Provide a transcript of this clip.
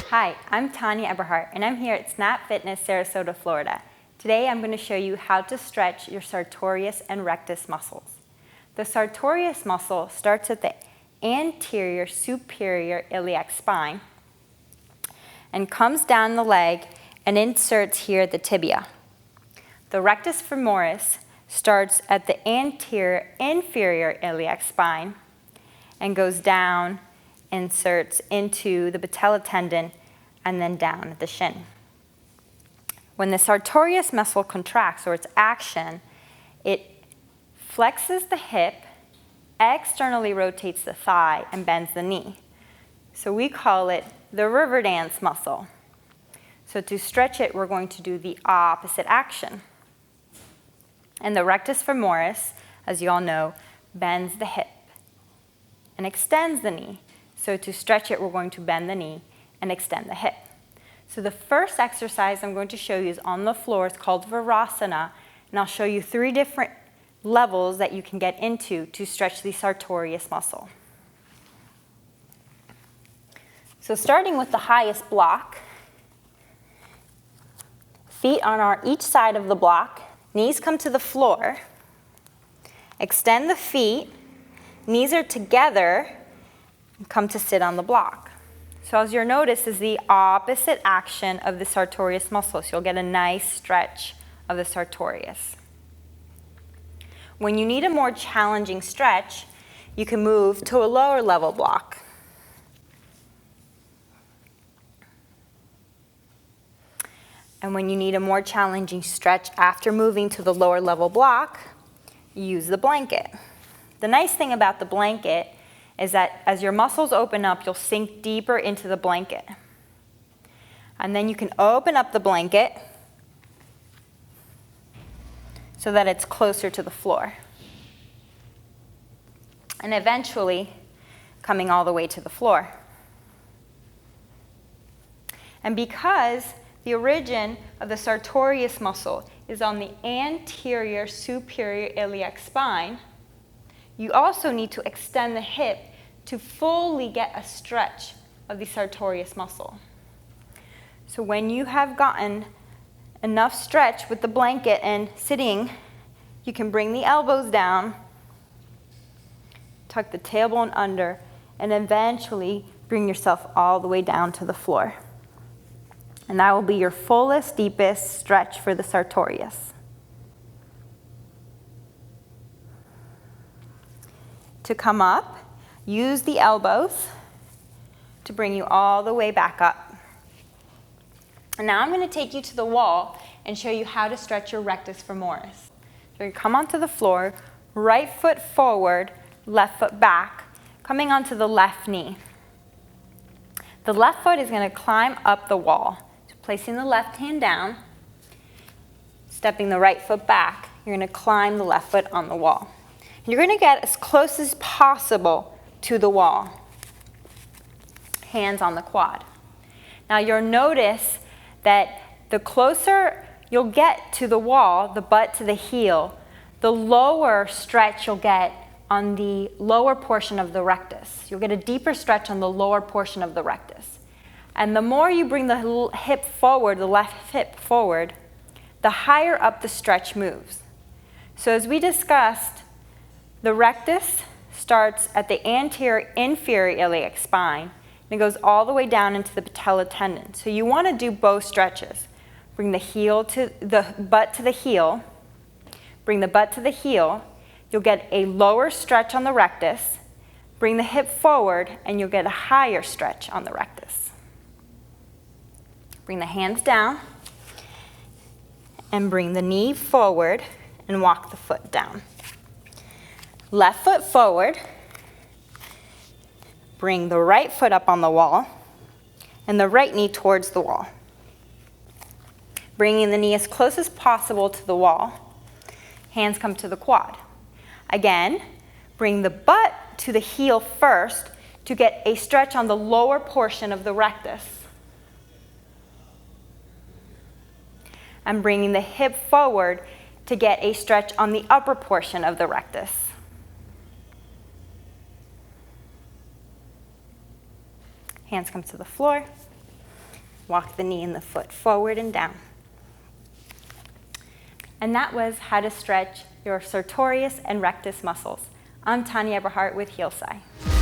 Hi, I'm Tanya Eberhardt, and I'm here at Snap Fitness, Sarasota, Florida. Today I'm going to show you how to stretch your Sartorius and Rectus muscles. The Sartorius muscle starts at the anterior superior iliac spine and comes down the leg and inserts here at the tibia. The Rectus femoris starts at the anterior inferior iliac spine and goes down, inserts into the patella tendon, and then down at the shin. When the Sartorius muscle contracts, or its action, it flexes the hip, externally rotates the thigh, and bends the knee. So we call it the river dance muscle. So to stretch it, we're going to do the opposite action. And the Rectus femoris, as you all know, bends the hip and extends the knee. So to stretch it, we're going to bend the knee and extend the hip. So the first exercise I'm going to show you is on the floor. It's called Virasana, and I'll show you 3 different levels that you can get into to stretch the Sartorius muscle. So starting with the highest block, feet on each side of the block, knees come to the floor, extend the feet, knees are together, and come to sit on the block. So as you'll notice is the opposite action of the Sartorius muscle. So you'll get a nice stretch of the Sartorius. When you need a more challenging stretch, you can move to a lower level block. And when you need a more challenging stretch after moving to the lower level block, you use the blanket. The nice thing about the blanket is that as your muscles open up, you'll sink deeper into the blanket. And then you can open up the blanket so that it's closer to the floor. And eventually, coming all the way to the floor. And because the origin of the Sartorius muscle is on the anterior superior iliac spine, you also need to extend the hip to fully get a stretch of the Sartorius muscle. So when you have gotten enough stretch with the blanket and sitting, you can bring the elbows down, tuck the tailbone under, and eventually bring yourself all the way down to the floor. And that will be your fullest, deepest stretch for the Sartorius. To come up, use the elbows to bring you all the way back up. And now I'm going to take you to the wall and show you how to stretch your rectus femoris. So you come onto the floor, right foot forward, left foot back, coming onto the left knee. The left foot is going to climb up the wall. So placing the left hand down, stepping the right foot back, you're going to climb the left foot on the wall. You're going to get as close as possible to the wall. Hands on the quad. Now you'll notice that the closer you'll get to the wall, the butt to the heel, the lower stretch you'll get on the lower portion of the rectus. You'll get a deeper stretch on the lower portion of the rectus. And the more you bring the hip forward, the left hip forward, the higher up the stretch moves. So as we discussed, the rectus starts at the anterior inferior iliac spine and it goes all the way down into the patella tendon. So you want to do both stretches. Bring the butt to the heel. Bring the butt to the heel. You'll get a lower stretch on the rectus. Bring the hip forward and you'll get a higher stretch on the rectus. Bring the hands down and bring the knee forward and walk the foot down. Left foot forward, bring the right foot up on the wall, and the right knee towards the wall. Bringing the knee as close as possible to the wall, hands come to the quad. Again, bring the butt to the heel first to get a stretch on the lower portion of the rectus. And bringing the hip forward to get a stretch on the upper portion of the rectus. Hands come to the floor. Walk the knee and the foot forward and down. And that was how to stretch your sartorius and rectus muscles. I'm Tanya Eberhardt with Heel Sci.